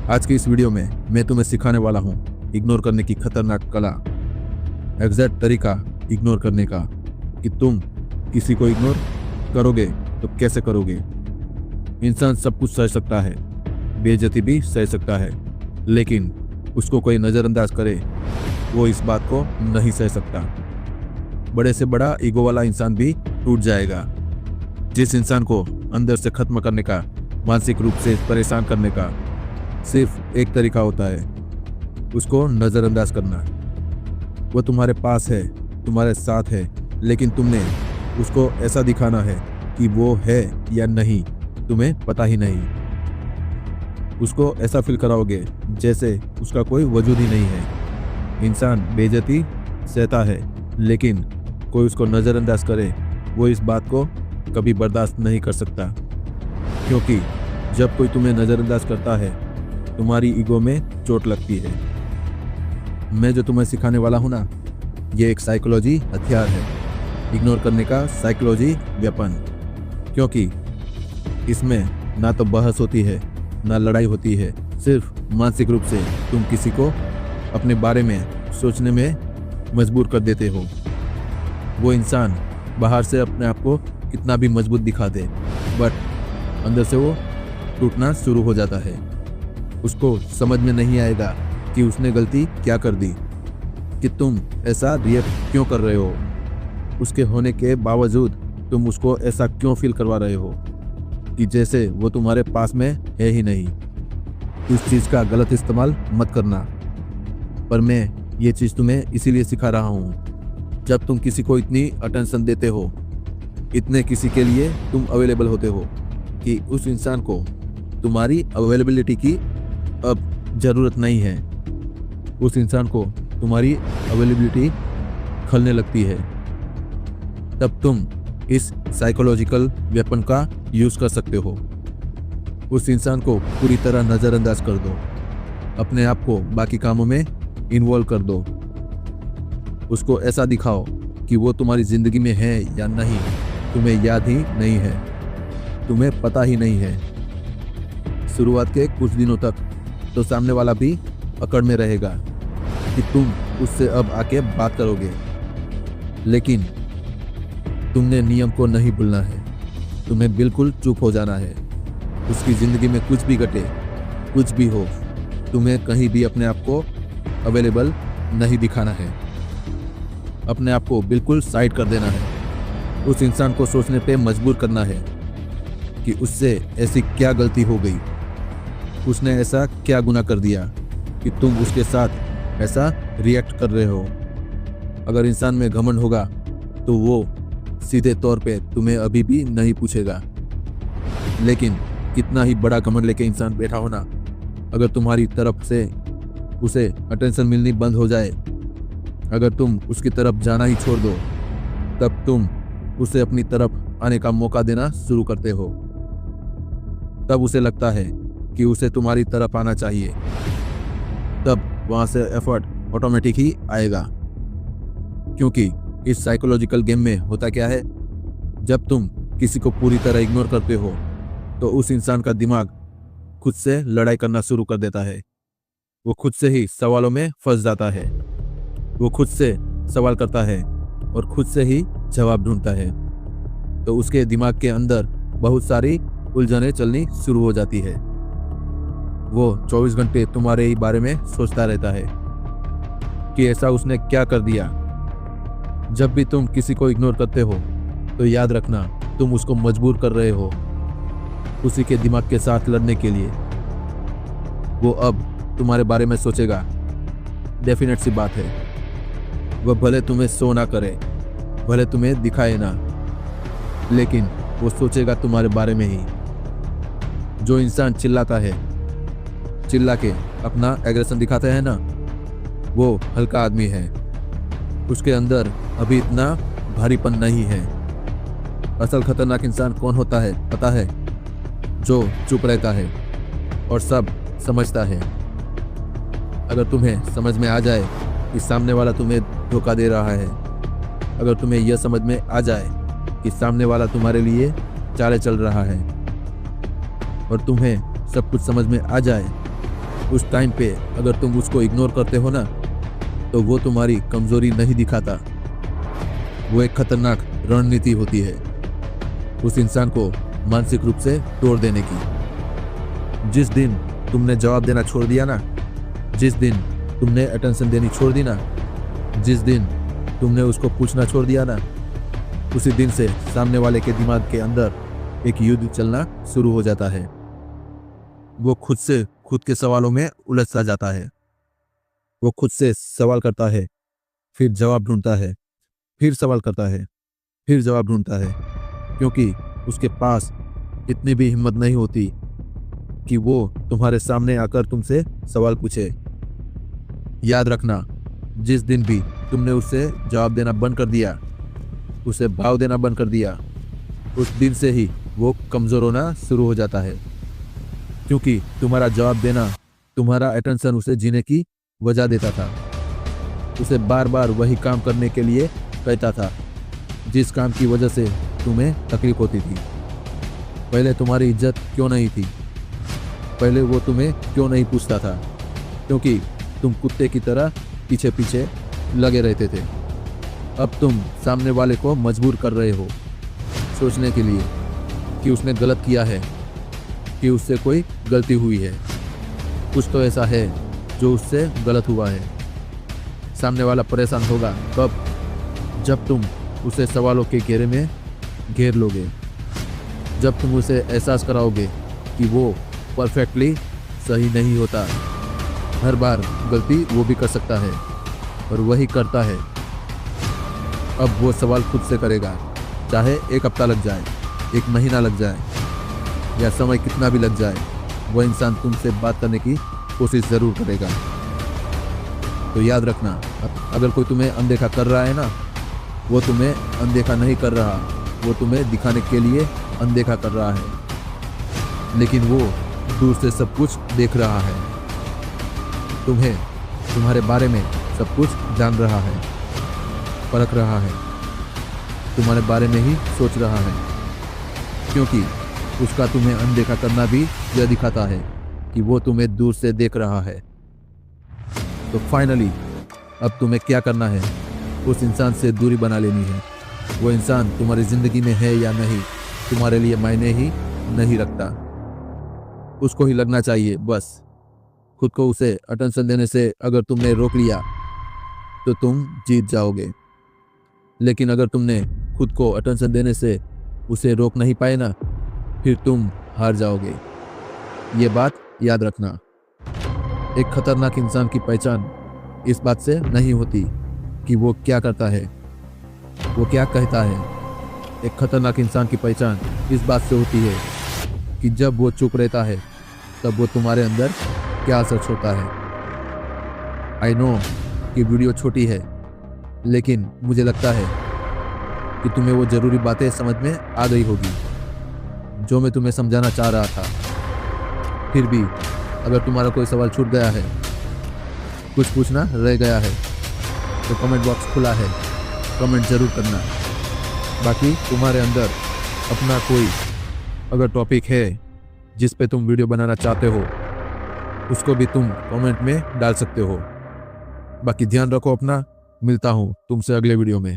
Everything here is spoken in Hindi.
आज की इस वीडियो में मैं तुम्हें सिखाने वाला हूँ इग्नोर करने की खतरनाक कला, एग्जैक्ट तरीका इग्नोर करने का कि तुम किसी को इग्नोर करोगे तो कैसे करोगे। इंसान सब कुछ सह सकता है, बेइज्जती भी सह सकता है, लेकिन उसको कोई नज़रअंदाज करे वो इस बात को नहीं सह सकता। बड़े से बड़ा ईगो वाला इंसान भी टूट जाएगा। जिस इंसान को अंदर से खत्म करने का, मानसिक रूप से परेशान करने का सिर्फ एक तरीका होता है, उसको नज़रअंदाज करना। वो तुम्हारे पास है, तुम्हारे साथ है, लेकिन तुमने उसको ऐसा दिखाना है कि वो है या नहीं तुम्हें पता ही नहीं। उसको ऐसा फील कराओगे जैसे उसका कोई वजूद ही नहीं है। इंसान बेइज्जती सहता है, लेकिन कोई उसको नज़रअंदाज करे वो इस बात को कभी बर्दाश्त नहीं कर सकता, क्योंकि जब कोई तुम्हें नज़रअंदाज करता है तुम्हारी ईगो में चोट लगती है। मैं जो तुम्हें सिखाने वाला हूँ ना, ये एक साइकोलॉजी हथियार है, इग्नोर करने का साइकोलॉजी वेपन। क्योंकि इसमें ना तो बहस होती है ना लड़ाई होती है, सिर्फ मानसिक रूप से तुम किसी को अपने बारे में सोचने में मजबूर कर देते हो। वो इंसान बाहर से अपने आप को कितना भी मजबूत दिखा दे, बट अंदर से वो टूटना शुरू हो जाता है। उसको समझ में नहीं आएगा कि उसने गलती क्या कर दी, कि तुम ऐसा रिएक्ट क्यों कर रहे हो। उसके होने के बावजूद तुम उसको ऐसा क्यों फील करवा रहे हो कि जैसे वो तुम्हारे पास में है ही नहीं। इस चीज़ का गलत इस्तेमाल मत करना, पर मैं ये चीज़ तुम्हें इसीलिए सिखा रहा हूँ। जब तुम किसी को इतनी अटेंशन देते हो, इतने किसी के लिए तुम अवेलेबल होते हो कि उस इंसान को तुम्हारी अवेलेबिलिटी की अब ज़रूरत नहीं है, उस इंसान को तुम्हारी अवेलेबिलिटी खलने लगती है, तब तुम इस साइकोलॉजिकल वेपन का यूज़ कर सकते हो। उस इंसान को पूरी तरह नज़रअंदाज कर दो, अपने आप को बाकी कामों में इन्वॉल्व कर दो। उसको ऐसा दिखाओ कि वो तुम्हारी ज़िंदगी में है या नहीं तुम्हें याद ही नहीं है, तुम्हें पता ही नहीं है। शुरुआत के कुछ दिनों तक तो सामने वाला भी अकड़ में रहेगा कि तुम उससे अब आके बात करोगे, लेकिन तुमने नियम को नहीं भूलना है। तुम्हें बिल्कुल चुप हो जाना है। उसकी ज़िंदगी में कुछ भी घटे, कुछ भी हो, तुम्हें कहीं भी अपने आप को अवेलेबल नहीं दिखाना है। अपने आप को बिल्कुल साइड कर देना है। उस इंसान को सोचने पे मजबूर करना है कि उससे ऐसी क्या गलती हो गई, उसने ऐसा क्या गुनाह कर दिया कि तुम उसके साथ ऐसा रिएक्ट कर रहे हो। अगर इंसान में घमंड होगा तो वो सीधे तौर पे तुम्हें अभी भी नहीं पूछेगा, लेकिन कितना ही बड़ा घमंड लेके इंसान बैठा हो ना, अगर तुम्हारी तरफ से उसे अटेंशन मिलनी बंद हो जाए, अगर तुम उसकी तरफ जाना ही छोड़ दो, तब तुम उसे अपनी तरफ आने का मौका देना शुरू करते हो। तब उसे लगता है कि उसे तुम्हारी तरफ आना चाहिए, तब वहाँ से एफर्ट ऑटोमेटिक ही आएगा। क्योंकि इस साइकोलॉजिकल गेम में होता क्या है, जब तुम किसी को पूरी तरह इग्नोर करते हो तो उस इंसान का दिमाग खुद से लड़ाई करना शुरू कर देता है। वो खुद से ही सवालों में फंस जाता है। वो खुद से सवाल करता है और खुद से ही जवाब ढूंढता है। तो उसके दिमाग के अंदर बहुत सारी उलझनें चलनी शुरू हो जाती है। वो 24 घंटे तुम्हारे ही बारे में सोचता रहता है कि ऐसा उसने क्या कर दिया। जब भी तुम किसी को इग्नोर करते हो तो याद रखना, तुम उसको मजबूर कर रहे हो उसी के दिमाग के साथ लड़ने के लिए। वो अब तुम्हारे बारे में सोचेगा, डेफिनेट सी बात है। वह भले तुम्हें शो ना करे, भले तुम्हें दिखाए ना, लेकिन वो सोचेगा तुम्हारे बारे में ही। जो इंसान चिल्लाता है, चिल्ला के अपना एग्रेशन दिखाता है ना, वो हल्का आदमी है। उसके अंदर अभी इतना भारीपन नहीं है। असल खतरनाक इंसान कौन होता है पता है? जो चुप रहता है और सब समझता है। अगर तुम्हें समझ में आ जाए कि सामने वाला तुम्हें धोखा दे रहा है, अगर तुम्हें यह समझ में आ जाए कि सामने वाला तुम्हारे लिए चालें चल रहा है, और तुम्हें सब कुछ समझ में आ जाए उस टाइम पे अगर तुम उसको इग्नोर करते हो ना, तो वो तुम्हारी कमजोरी नहीं दिखाता, वो एक खतरनाक रणनीति होती है उस इंसान को मानसिक रूप से तोड़ देने की। जिस दिन तुमने जवाब देना छोड़ दिया ना, जिस दिन तुमने अटेंशन देनी छोड़ दी ना, जिस दिन तुमने उसको पूछना छोड़ दिया ना, उसी दिन से सामने वाले के दिमाग के अंदर एक युद्ध चलना शुरू हो जाता है। वो खुद से खुद के सवालों में उलझ सा जाता है। वो खुद से सवाल करता है, फिर जवाब ढूंढता है, फिर सवाल करता है, फिर जवाब ढूंढता है, क्योंकि उसके पास इतनी भी हिम्मत नहीं होती कि वो तुम्हारे सामने आकर तुमसे सवाल पूछे। याद रखना, जिस दिन भी तुमने उससे जवाब देना बंद कर दिया, उसे भाव देना बंद कर दिया, उस दिन से ही वो कमज़ोर होना शुरू हो जाता है। क्योंकि तुम्हारा जवाब देना तुम्हारा अटेंशन उसे जीने की वजह देता था, उसे बार बार वही काम करने के लिए कहता था जिस काम की वजह से तुम्हें तकलीफ होती थी। पहले तुम्हारी इज्जत क्यों नहीं थी, पहले वो तुम्हें क्यों नहीं पूछता था, क्योंकि तुम कुत्ते की तरह पीछे पीछे लगे रहते थे। अब तुम सामने वाले को मजबूर कर रहे हो सोचने के लिए कि उसने गलत किया है, कि उससे कोई गलती हुई है, कुछ तो ऐसा है जो उससे गलत हुआ है। सामने वाला परेशान होगा कब? जब तुम उसे सवालों के घेरे में घेर लोगे, जब तुम उसे एहसास कराओगे कि वो परफेक्टली सही नहीं होता, हर बार गलती वो भी कर सकता है और वही करता है। अब वो सवाल खुद से करेगा, चाहे 1 हफ्ता लग जाए, 1 महीना लग जाए या समय कितना भी लग जाए, वह इंसान तुमसे बात करने की कोशिश ज़रूर करेगा। तो याद रखना, अगर कोई तुम्हें अनदेखा कर रहा है ना, वो तुम्हें अनदेखा नहीं कर रहा, वो तुम्हें दिखाने के लिए अनदेखा कर रहा है, लेकिन वो दूर से सब कुछ देख रहा है। तुम्हें तुम्हारे बारे में सब कुछ जान रहा है, परख रहा है, तुम्हारे बारे में ही सोच रहा है, क्योंकि उसका तुम्हें अनदेखा करना भी यह दिखाता है कि वो तुम्हें दूर से देख रहा है। तो फाइनली अब तुम्हें क्या करना है? उस इंसान से दूरी बना लेनी है। वो इंसान तुम्हारी ज़िंदगी में है या नहीं, तुम्हारे लिए मायने ही नहीं रखता। उसको ही लगना चाहिए बस। खुद को उसे अटेंशन देने से अगर तुमने रोक लिया तो तुम जीत जाओगे, लेकिन अगर तुमने खुद को अटेंशन देने से उसे रोक नहीं पाए ना, फिर तुम हार जाओगे। ये बात याद रखना। एक खतरनाक इंसान की पहचान इस बात से नहीं होती कि वो क्या करता है, वो क्या कहता है। एक खतरनाक इंसान की पहचान इस बात से होती है कि जब वो चुप रहता है तब वो तुम्हारे अंदर क्या असर छोड़ता है। आई नो कि वीडियो छोटी है, लेकिन मुझे लगता है कि तुम्हें वो ज़रूरी बातें समझ में आ गई होगी जो मैं तुम्हें समझाना चाह रहा था। फिर भी अगर तुम्हारा कोई सवाल छूट गया है, कुछ पूछना रह गया है, तो कमेंट बॉक्स खुला है, कमेंट ज़रूर करना। बाकी तुम्हारे अंदर अपना कोई अगर टॉपिक है जिस पे तुम वीडियो बनाना चाहते हो, उसको भी तुम कमेंट में डाल सकते हो। बाकी ध्यान रखो अपना। मिलता हूँ तुमसे अगले वीडियो में।